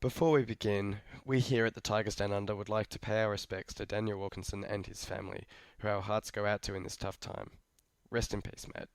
Before we begin, we here at the Tigers Down Under would like to pay our respects to Daniel Wilkinson and his family, who our hearts go out to in this tough time. Rest in peace, mate.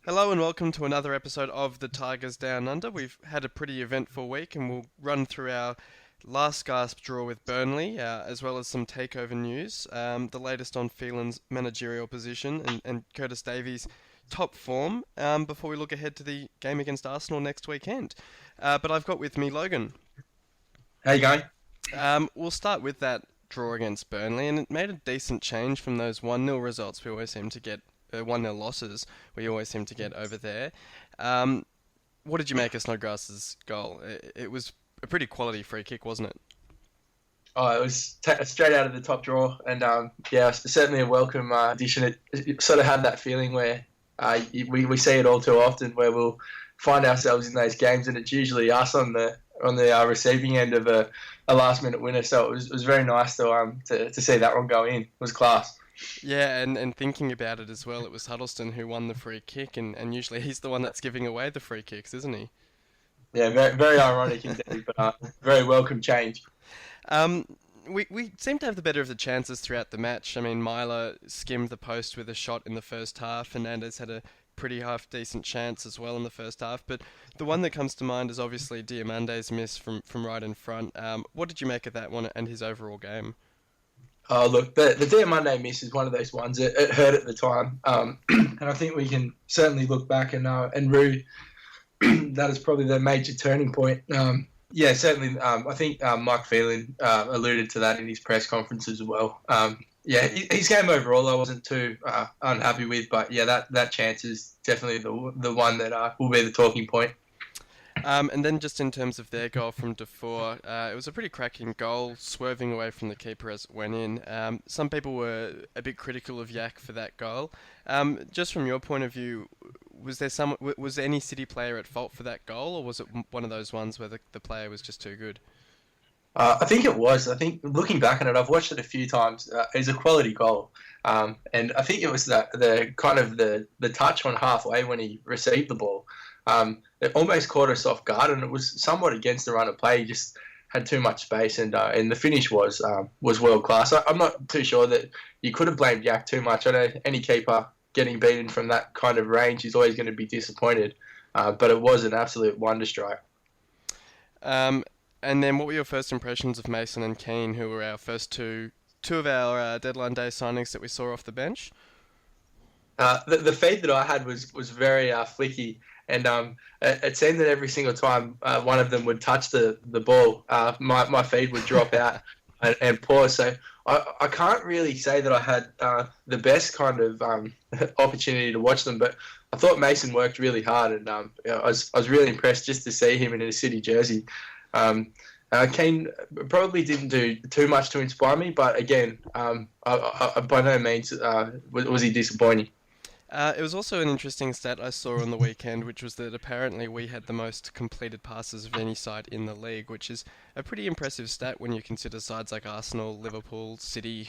Hello and welcome to another episode of the Tigers Down Under. We've had a pretty eventful week and we'll run through our last-gasp draw with Burnley, as well as some takeover news, the latest on Phelan's managerial position and Curtis Davies' top form, before we look ahead to the game against Arsenal next weekend. But I've got with me Logan. How you going? We'll start with that draw against Burnley, and it made a decent change from those 1-0 results we always seem to get. 1-0 losses we always seem to get over there. What did you make of Snodgrass's goal? It was a pretty quality free kick, wasn't it? Oh, it was straight out of the top drawer, and certainly a welcome addition. It sort of had that feeling where we see it all too often, where we'll find ourselves in those games, and it's usually us on the receiving end of a last minute winner. So it was very nice to see that one go in. It was class. Yeah, and thinking about it as well, it was Huddleston who won the free kick, and usually he's the one that's giving away the free kicks, isn't he? Yeah, very, very ironic indeed, but very welcome change. We seem to have the better of the chances throughout the match. I mean, Myler skimmed the post with a shot in the first half. Fernandez had a pretty half-decent chance as well in the first half, but the one that comes to mind is obviously Diamande's miss from right in front. What did you make of that one and his overall game? Oh, look, the Diamande miss is one of those ones. It hurt at the time, and I think we can certainly look back and rue that is probably the major turning point. Certainly. I think Mike Phelan alluded to that in his press conference as well. His game overall I wasn't too unhappy with, but yeah, that chance is definitely the one that will be the talking point. And then just in terms of their goal from Defoe, it was a pretty cracking goal, swerving away from the keeper as it went in. Some people were a bit critical of Yak for that goal. Just from your point of view, was there any City player at fault for that goal, or was it one of those ones where the player was just too good? I think it was. I think looking back on it, I've watched it a few times. It's a quality goal, and I think it was the kind of the touch on halfway when he received the ball. It almost caught us off guard, and it was somewhat against the run of play. He just had too much space, and the finish was world class. I'm not too sure that you could have blamed Yak too much. I know any keeper getting beaten from that kind of range is always going to be disappointed, but it was an absolute wonder strike. And then, what were your first impressions of Mason and Keane, who were our first two of our deadline day signings that we saw off the bench? The feed that I had was very flicky, and it seemed that every single time one of them would touch the ball, my feed would drop out and pause. So I can't really say that I had the best kind of opportunity to watch them, but I thought Mason worked really hard, and I was really impressed just to see him in a City jersey. Kane probably didn't do too much to inspire me, but again, I by no means was he disappointing. It was also an interesting stat I saw on the weekend, which was that apparently we had the most completed passes of any side in the league, which is a pretty impressive stat when you consider sides like Arsenal, Liverpool, City,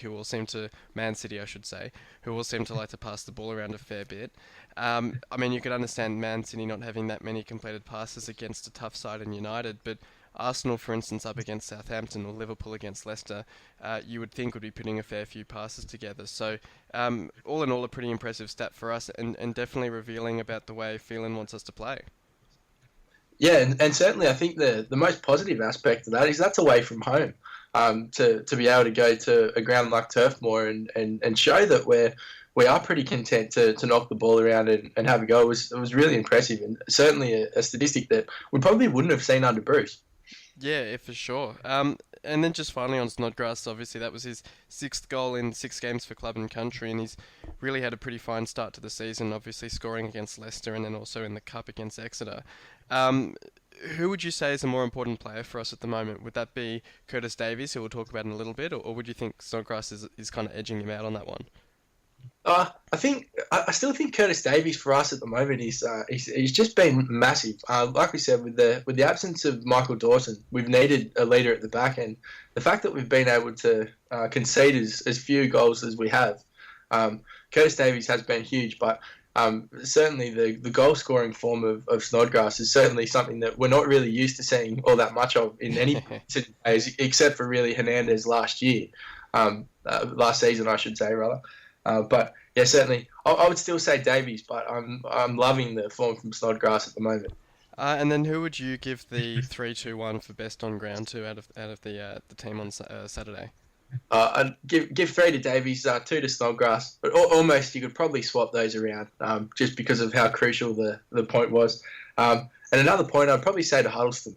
Man City I should say, who all seem to like to pass the ball around a fair bit. I mean, you could understand Man City not having that many completed passes against a tough side in United, but Arsenal, for instance, up against Southampton or Liverpool against Leicester, you would think would be putting a fair few passes together. So, all in all, a pretty impressive stat for us, and definitely revealing about the way Phelan wants us to play. Yeah, and certainly I think the most positive aspect of that is that's away from home. To be able to go to a ground like Turf Moor and show that we are pretty content to knock the ball around and have a go was really impressive, and certainly a statistic that we probably wouldn't have seen under Bruce. Yeah, for sure. And then just finally on Snodgrass, obviously that was his 6th goal in 6 games for club and country, and he's really had a pretty fine start to the season, obviously scoring against Leicester and then also in the Cup against Exeter. Who would you say is a more important player for us at the moment? Would that be Curtis Davies, who we'll talk about in a little bit, or would you think Snodgrass is kind of edging him out on that one? I still think Curtis Davies for us at the moment is he's just been massive. Like we said, with the absence of Michael Dawson, we've needed a leader at the back end. The fact that we've been able to concede as few goals as we have, Curtis Davies has been huge. But certainly the goal scoring form of Snodgrass is certainly something that we're not really used to seeing all that much of in any days, except for really Hernandez last year, last season I should say rather. But yeah, certainly, I would still say Davies, but I'm loving the form from Snodgrass at the moment. And then who would you give the 3-2-1 for best on ground to out of the team on Saturday? I'd give three to Davies, two to Snodgrass, but almost you could probably swap those around just because of how crucial the point was. And another point I'd probably say to Huddleston.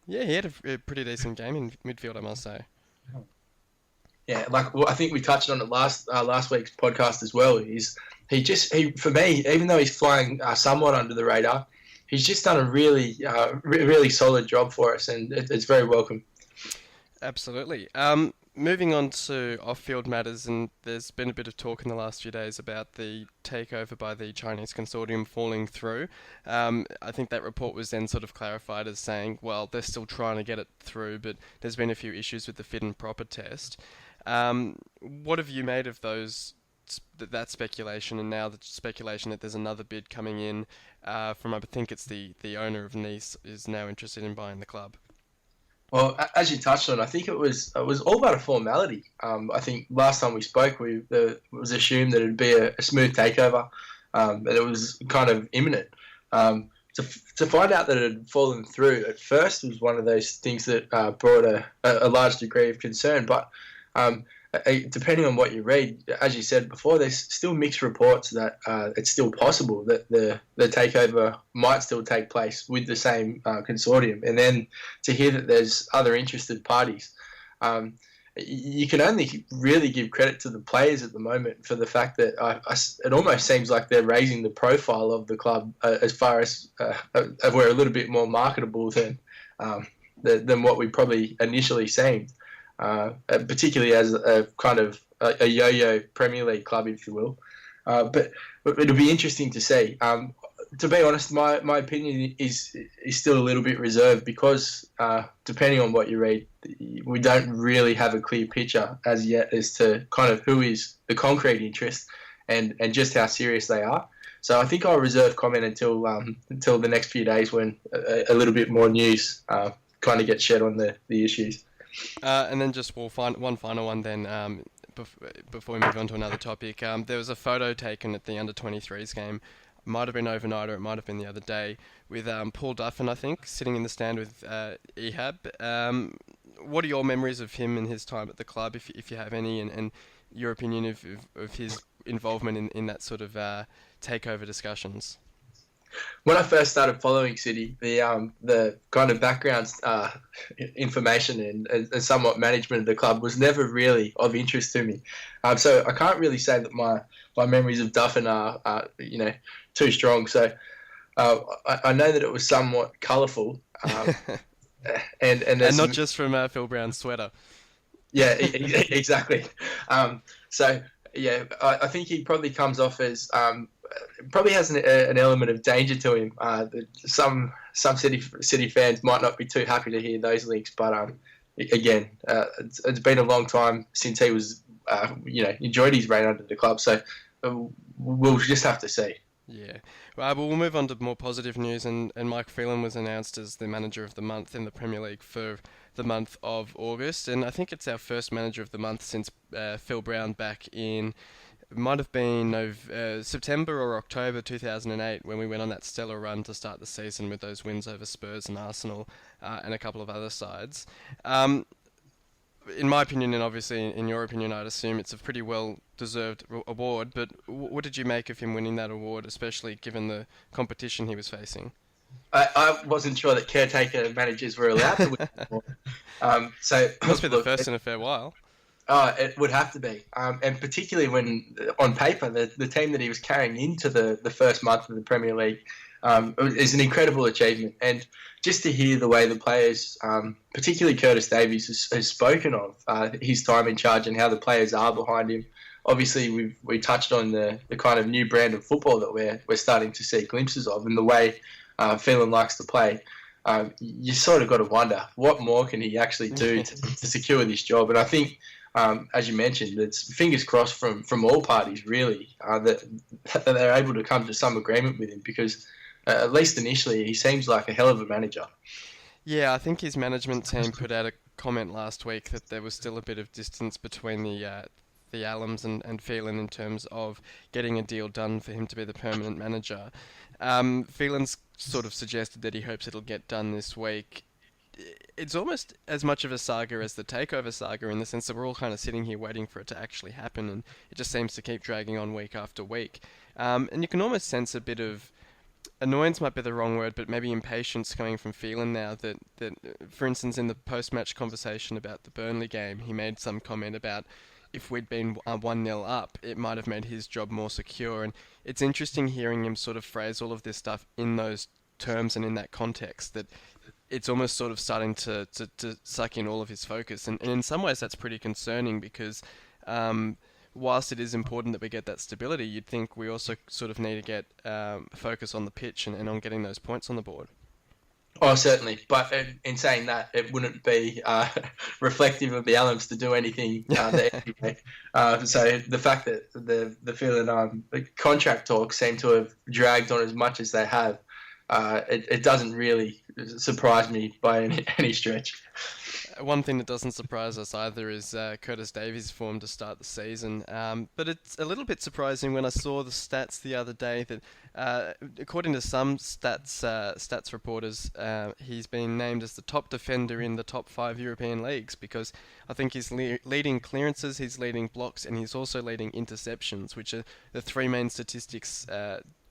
Yeah, he had a pretty decent game in midfield, I must say. Yeah, I think we touched on it last week's podcast as well. He for me, even though he's flying somewhat under the radar, he's just done a really really solid job for us, and it's very welcome. Absolutely. Moving on to off-field matters, and there's been a bit of talk in the last few days about the takeover by the Chinese consortium falling through. I think that report was then sort of clarified as saying, well, they're still trying to get it through, but there's been a few issues with the fit and proper test. What have you made of that speculation, and now the speculation that there's another bid coming in from, I think it's the owner of Nice, is now interested in buying the club? Well, as you touched on, I think it was all about a formality. I think last time we spoke, it was assumed that it'd be a smooth takeover, and it was kind of imminent. To find out that it had fallen through at first was one of those things that brought a large degree of concern. But depending on what you read, as you said before, there's still mixed reports that it's still possible that the takeover might still take place with the same consortium. And then to hear that there's other interested parties, you can only really give credit to the players at the moment for the fact that it almost seems like they're raising the profile of the club as far as we're a little bit more marketable than what we probably initially seemed. Particularly as a kind of a yo-yo Premier League club, if you will. But it'll be interesting to see. To be honest, my opinion is still a little bit reserved because depending on what you read, we don't really have a clear picture as yet as to kind of who is the concrete interest and just how serious they are. So I think I'll reserve comment until the next few days when a little bit more news kind of gets shed on the issues. And then just one final one then, before we move on to another topic. There was a photo taken at the under-23s game, might have been overnight or it might have been the other day, with Paul Duffin, I think, sitting in the stand with Ehab. What are your memories of him and his time at the club, if you have any, and your opinion of his involvement in that sort of takeover discussions? When I first started following City, the kind of background information and somewhat management of the club was never really of interest to me. So I can't really say that my memories of Duffin are too strong. So I know that it was somewhat colourful, and not just from Phil Brown's sweater. Yeah, exactly. So yeah, I think he probably comes off as probably has an element of danger to him. Some City fans might not be too happy to hear those links, but again, it's been a long time since he was enjoyed his reign under the club. So we'll just have to see. Yeah. Well, we'll move on to more positive news, and Mike Phelan was announced as the manager of the month in the Premier League for the month of August, and I think it's our first manager of the month since Phil Brown back in, it might have been September or October 2008 when we went on that stellar run to start the season with those wins over Spurs and Arsenal and a couple of other sides. In my opinion, and obviously in your opinion, I'd assume it's a pretty well-deserved award, but what did you make of him winning that award, especially given the competition he was facing? I wasn't sure that caretaker managers were allowed to win the award. So must be the first in a fair while. It would have to be, and particularly when, on paper, the team that he was carrying into the first month of the Premier League is an incredible achievement. And just to hear the way the players, particularly Curtis Davies, has spoken of his time in charge and how the players are behind him, obviously we touched on the kind of new brand of football that we're starting to see glimpses of, and the way Phelan likes to play. You sort of got to wonder what more can he actually do to secure this job. And I think, as you mentioned, it's fingers crossed from all parties really that they're able to come to some agreement with him, because at least initially he seems like a hell of a manager. Yeah, I think his management team put out a comment last week that there was still a bit of distance between the Allams and Phelan in terms of getting a deal done for him to be the permanent manager. Phelan's sort of suggested that he hopes it'll get done this week. It's almost as much of a saga as the takeover saga, in the sense that we're all kind of sitting here waiting for it to actually happen, and it just seems to keep dragging on week after week. And you can almost sense a bit of annoyance, might be the wrong word, but maybe impatience coming from Phelan now that for instance, in the post-match conversation about the Burnley game, he made some comment about if we'd been 1-0 up, it might have made his job more secure. And it's interesting hearing him sort of phrase all of this stuff in those terms and in that context, that it's almost sort of starting to suck in all of his focus. And in some ways that's pretty concerning, because whilst it is important that we get that stability, you'd think we also sort of need to get focus on the pitch and on getting those points on the board. Oh, certainly. But in saying that, it wouldn't be reflective of the Allams to do anything there anyway. So the fact that the Phelan contract talks seem to have dragged on as much as they have, it doesn't really surprise me by any stretch. One thing that doesn't surprise us either is Curtis Davies' form to start the season. But it's a little bit surprising when I saw the stats the other day that, according to some stats reporters, he's been named as the top defender in the top 5 European leagues, because I think he's leading clearances, he's leading blocks, and he's also leading interceptions, which are the 3 main statistics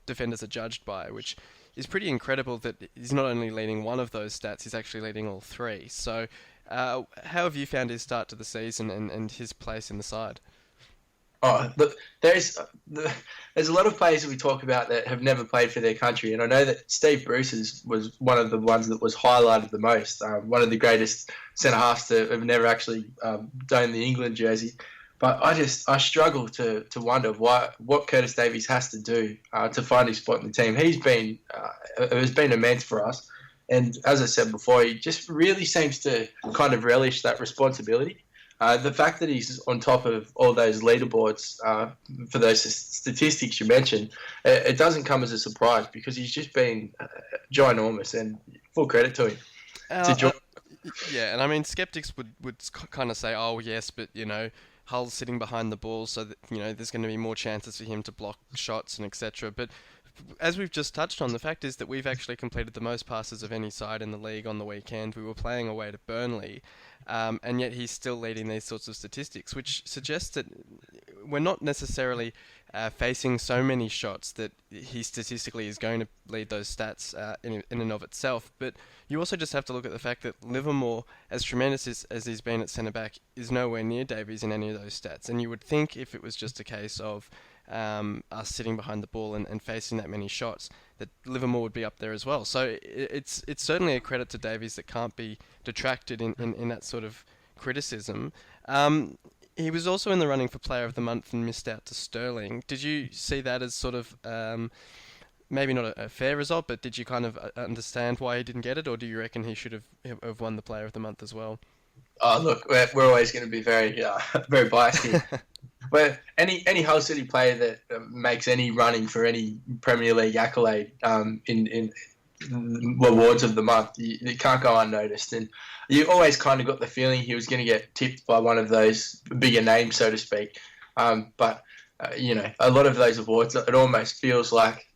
defenders are judged by, which is pretty incredible that he's not only leading one of those stats, he's actually leading all 3. So how have you found his start to the season and his place in the side? Oh, look, there's a lot of players that we talk about that have never played for their country, and I know that Steve Bruce's was one of the ones that was highlighted the most. One of the greatest centre halves to have never actually donned the England jersey. But I struggle to wonder what Curtis Davies has to do to find his spot in the team. It has been immense for us. And as I said before, he just really seems to kind of relish that responsibility. The fact that he's on top of all those leaderboards for those statistics you mentioned, it doesn't come as a surprise, because he's just been ginormous, and full credit to him. Yeah, and I mean, skeptics would kind of say, oh yes, but Hull's sitting behind the ball, so that there's going to be more chances for him to block shots and etc. But as we've just touched on, the fact is that we've actually completed the most passes of any side in the league on the weekend. We were playing away to Burnley, and yet he's still leading these sorts of statistics, which suggests that we're not necessarily facing so many shots that he statistically is going to lead those stats in and of itself. But you also just have to look at the fact that Livermore, as tremendous as he's been at centre-back, is nowhere near Davies in any of those stats. And you would think if it was just a case of us sitting behind the ball and facing that many shots, that Livermore would be up there as well. So it's certainly a credit to Davies that can't be detracted in that sort of criticism. He was also in the running for Player of the Month and missed out to Sterling. Did you see that as sort of maybe not a fair result, but did you kind of understand why he didn't get it, or do you reckon he should have won the Player of the Month as well? Oh, look, we're always going to be very very biased here. But any Hull City player that makes any running for any Premier League accolade in awards of the month, you can't go unnoticed. And you always kind of got the feeling he was going to get tipped by one of those bigger names, so to speak. But a lot of those awards, it almost feels like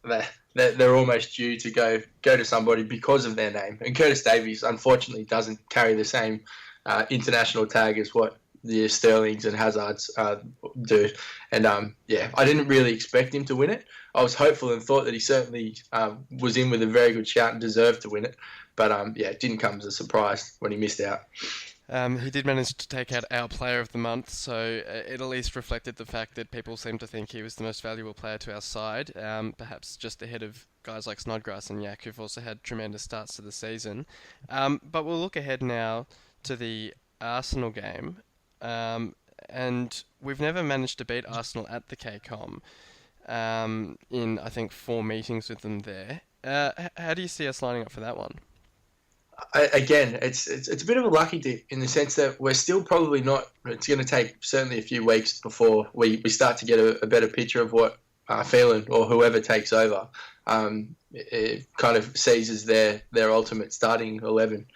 they're almost due to go to somebody because of their name. And Curtis Davies, unfortunately, doesn't carry the same international tag as what the Sterlings and Hazards do. And I didn't really expect him to win it. I was hopeful and thought that he certainly was in with a very good shout and deserved to win it. But it didn't come as a surprise when he missed out. He did manage to take out our Player of the Month, so it at least reflected the fact that people seem to think he was the most valuable player to our side, perhaps just ahead of guys like Snodgrass and Yak, who've also had tremendous starts to the season. But we'll look ahead now to the Arsenal game. and we've never managed to beat Arsenal at the KCOM in, I think, 4 meetings with them there. How do you see us lining up for that one? Again, it's a bit of a lucky dip in the sense that we're still probably not. It's going to take certainly a few weeks before we start to get a better picture of what Phelan or whoever takes over it kind of seizes their ultimate starting 11.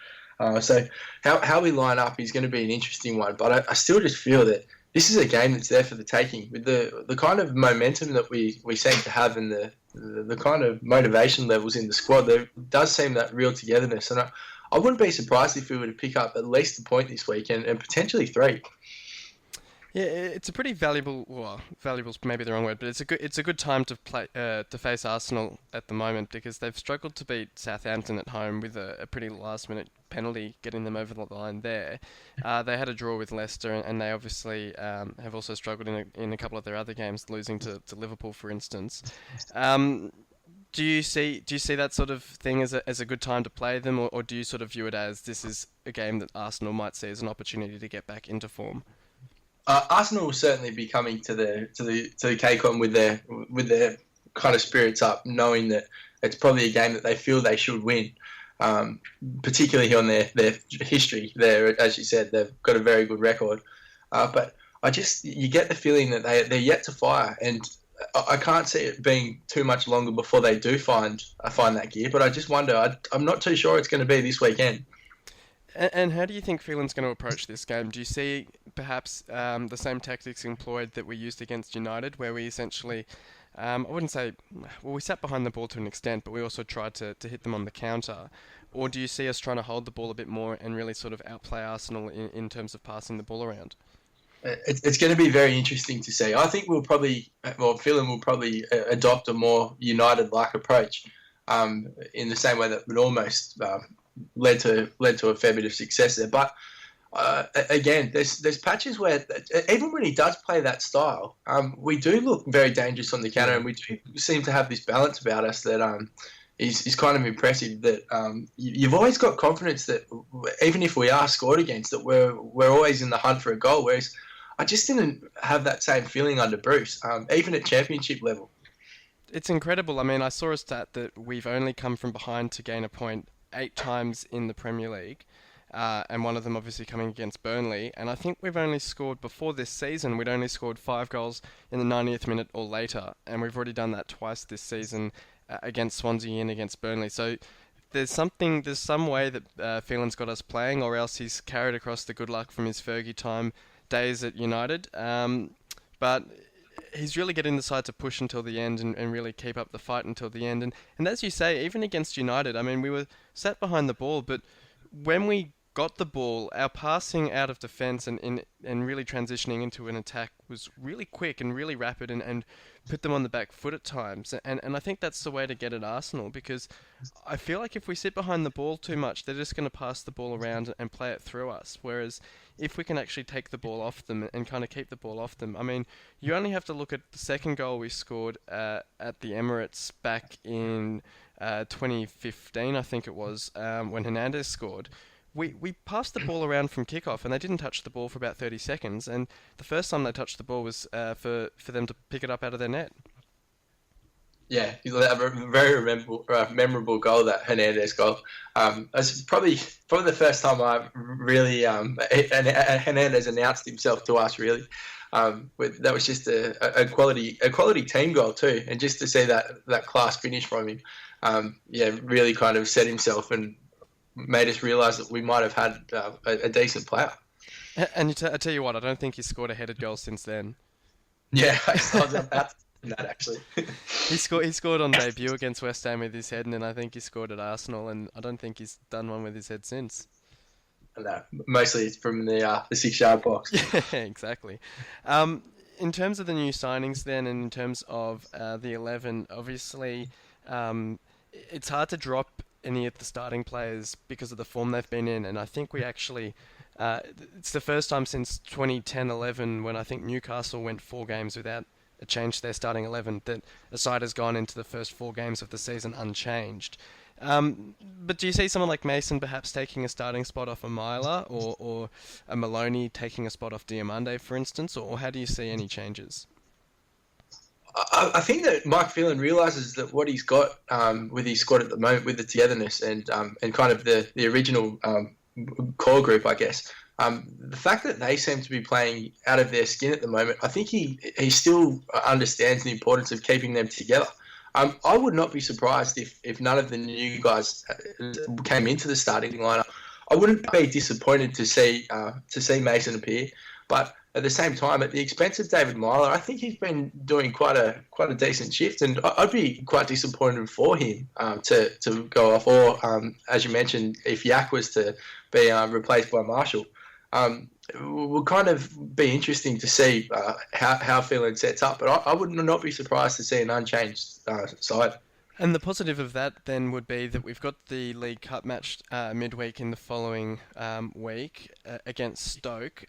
So how we line up is going to be an interesting one. But I still just feel that this is a game that's there for the taking. With the kind of momentum that we seem to have and the kind of motivation levels in the squad, there does seem that real togetherness. And I wouldn't be surprised if we were to pick up at least a point this week and potentially 3. Yeah, it's a pretty valuable. Well, valuable's maybe the wrong word, but it's a good time to play to face Arsenal at the moment because they've struggled to beat Southampton at home with a pretty last-minute penalty getting them over the line there. They had a draw with Leicester, and they obviously have also struggled in a couple of their other games, losing to Liverpool, for instance. Do you see that sort of thing as a good time to play them, or do you sort of view it as this is a game that Arsenal might see as an opportunity to get back into form? Arsenal will certainly be coming to the KCOM with their kind of spirits up, knowing that it's probably a game that they feel they should win. Particularly on their history, there, as you said, they've got a very good record. But you get the feeling that they're yet to fire, and I can't see it being too much longer before they do find that gear. But I just wonder. I'm not too sure it's going to be this weekend. And how do you think Phelan's going to approach this game? Do you see perhaps the same tactics employed that we used against United, where we essentially, I wouldn't say, well, we sat behind the ball to an extent, but we also tried to hit them on the counter? Or do you see us trying to hold the ball a bit more and really sort of outplay Arsenal in terms of passing the ball around? It's going to be very interesting to see. I think Phelan will probably adopt a more United-like approach in the same way that would almost led to a fair bit of success there. But again, there's patches where even when he does play that style, we do look very dangerous on the counter, and we do seem to have this balance about us that is kind of impressive. That you've always got confidence that even if we are scored against, that we're always in the hunt for a goal. Whereas I just didn't have that same feeling under Bruce, even at championship level. It's incredible. I mean, I saw a stat that we've only come from behind to gain a point 8 times in the Premier League, and one of them obviously coming against Burnley. And I think we've only scored, before this season, we'd only scored 5 goals in the 90th minute or later, and we've already done that twice this season against Swansea and against Burnley. So there's some way that Phelan's got us playing, or else he's carried across the good luck from his Fergie time days at United. But he's really getting the side to push until the end and really keep up the fight until the end. And as you say, even against United, I mean, we were sat behind the ball, but when we got the ball, our passing out of defence and really transitioning into an attack was really quick and really rapid and put them on the back foot at times. And I think that's the way to get at Arsenal, because I feel like if we sit behind the ball too much, they're just going to pass the ball around and play it through us. Whereas if we can actually take the ball off them and kind of keep the ball off them, I mean, you only have to look at the second goal we scored at the Emirates back in 2015, I think it was, when Hernandez scored. We passed the ball around from kickoff, and they didn't touch the ball for about 30 seconds. And the first time they touched the ball was for them to pick it up out of their net. Yeah, a very memorable goal, that Hernandez goal. It's probably the first time I really Hernandez announced himself to us. Really, that was just a quality team goal too, and just to see that class finish from him, really kind of set himself and made us realise that we might have had a decent player. And I tell you what, I don't think he's scored a headed goal since then. Yeah, I was about to say that actually. He scored on debut against West Ham with his head, and then I think he scored at Arsenal, and I don't think he's done one with his head since. No, mostly it's from the 6-yard box. Yeah, exactly. In terms of the new signings then, and in terms of the 11, obviously it's hard to drop any of the starting players because of the form they've been in, and I think we actually it's the first time since 2010-11 when I think Newcastle went 4 games without a change to their starting 11 that a side has gone into the first 4 games of the season unchanged. But do you see someone like Mason perhaps taking a starting spot off a Myler, or a Maloney taking a spot off Diamande, for instance, or how do you see any changes? I think that Mike Phelan realizes that what he's got with his squad at the moment, with the togetherness and kind of the original core group, I guess. The fact that they seem to be playing out of their skin at the moment, I think he still understands the importance of keeping them together. I would not be surprised if none of the new guys came into the starting lineup. I wouldn't be disappointed to see Mason appear, but at the same time, at the expense of David Myler, I think he's been doing quite a decent shift, and I'd be quite disappointed for him to go off. Or as you mentioned, if Yak was to be replaced by Marshall, will kind of be interesting to see how Phelan sets up. But I would not be surprised to see an unchanged side. And the positive of that then would be that we've got the League Cup match midweek in the following week against Stoke.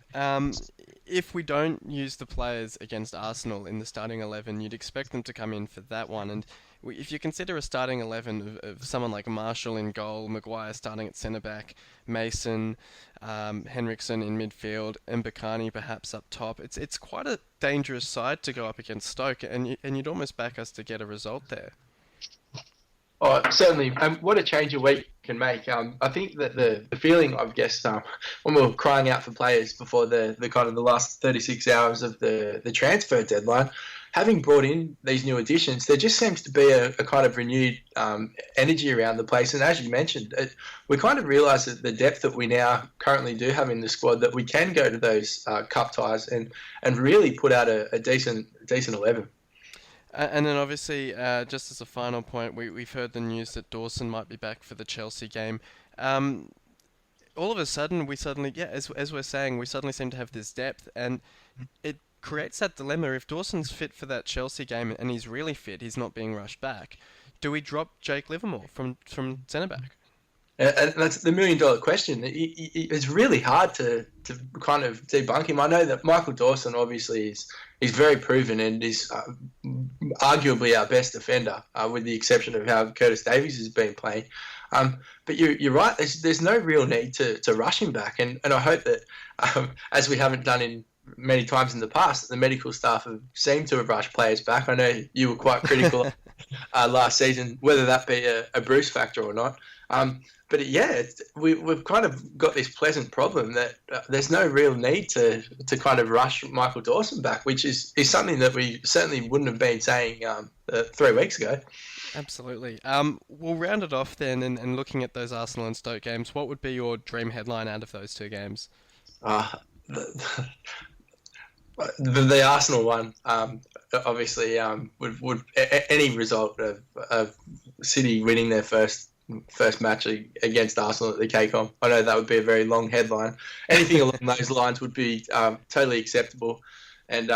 If we don't use the players against Arsenal in the starting 11, you'd expect them to come in for that one. And if you consider a starting 11 of someone like Marshall in goal, Maguire starting at centre-back, Mason, Henriksen in midfield, and Mbakani perhaps up top, it's quite a dangerous side to go up against Stoke, and you'd almost back us to get a result there. Oh, certainly. What a change a week can make. I think that the feeling, I guess, when we were crying out for players before the kind of the last 36 hours of the transfer deadline, having brought in these new additions, there just seems to be a kind of renewed energy around the place. And as you mentioned, we kind of realise that the depth that we now currently do have in the squad, that we can go to those cup ties and really put out a decent 11. And then obviously, just as a final point, we've heard the news that Dawson might be back for the Chelsea game. All of a sudden, we suddenly, as we're saying, we suddenly seem to have this depth, and it creates that dilemma. If Dawson's fit for that Chelsea game, and he's really fit, he's not being rushed back, do we drop Jake Livermore from centre-back? And that's the $1,000,000 question. It's really hard to kind of debunk him. I know that Michael Dawson obviously is very proven and is arguably our best defender, with the exception of how Curtis Davies has been playing. But you're right. There's no real need to rush him back, and I hope that as we haven't done in many times in the past, the medical staff have seemed to have rushed players back. I know you were quite critical last season, whether that be a Bruce factor or not. But yeah, we've kind of got this pleasant problem that there's no real need to kind of rush Michael Dawson back, which is something that we certainly wouldn't have been saying 3 weeks ago. Absolutely. We'll round it off then, and looking at those Arsenal and Stoke games, what would be your dream headline out of those two games? The Arsenal one, obviously, would any result of City winning their first match against Arsenal at the KCOM. I know that would be a very long headline. Anything along those lines would be totally acceptable. And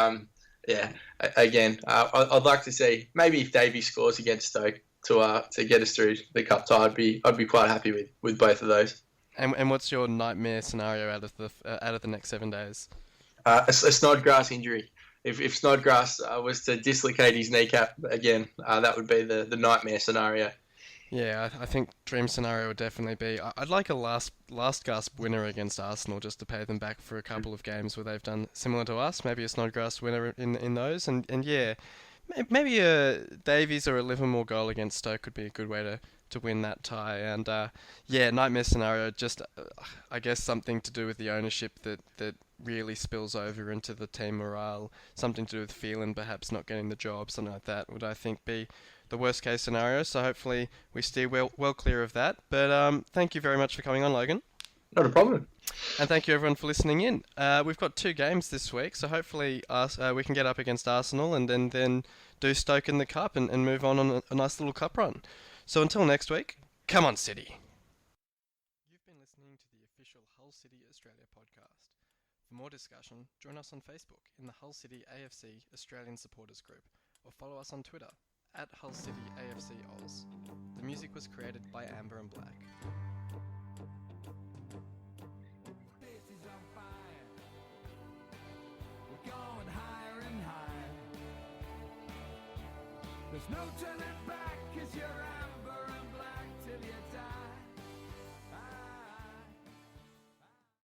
again, I'd like to see maybe if Davies scores against Stoke to get us through the cup tie. I'd be quite happy with both of those. And what's your nightmare scenario out of the next 7 days? A Snodgrass injury. If Snodgrass was to dislocate his kneecap again, that would be the nightmare scenario. Yeah, I think dream scenario would definitely be. I'd like a last-gasp winner against Arsenal just to pay them back for a couple of games where they've done similar to us. Maybe a Snodgrass winner in those, and yeah, maybe a Davies or a Livermore goal against Stoke could be a good way to win that tie. And nightmare scenario, just I guess something to do with the ownership that really spills over into the team morale, something to do with Phelan perhaps not getting the job, something like that would, I think, be the worst case scenario. So hopefully we steer well clear of that. But thank you very much for coming on, Logan. Not a problem. And thank you everyone for listening in. We've got 2 games this week, so hopefully we can get up against Arsenal and then do Stoke in the Cup and move on a nice little cup run. So until next week, come on City! You've been listening to the official Hull City Australia podcast. For more discussion, join us on Facebook in the Hull City AFC Australian Supporters Group, or follow us on Twitter at Hull City AFC Oz. The music was created by Amber and Black. There's no turning back 'cause you're out.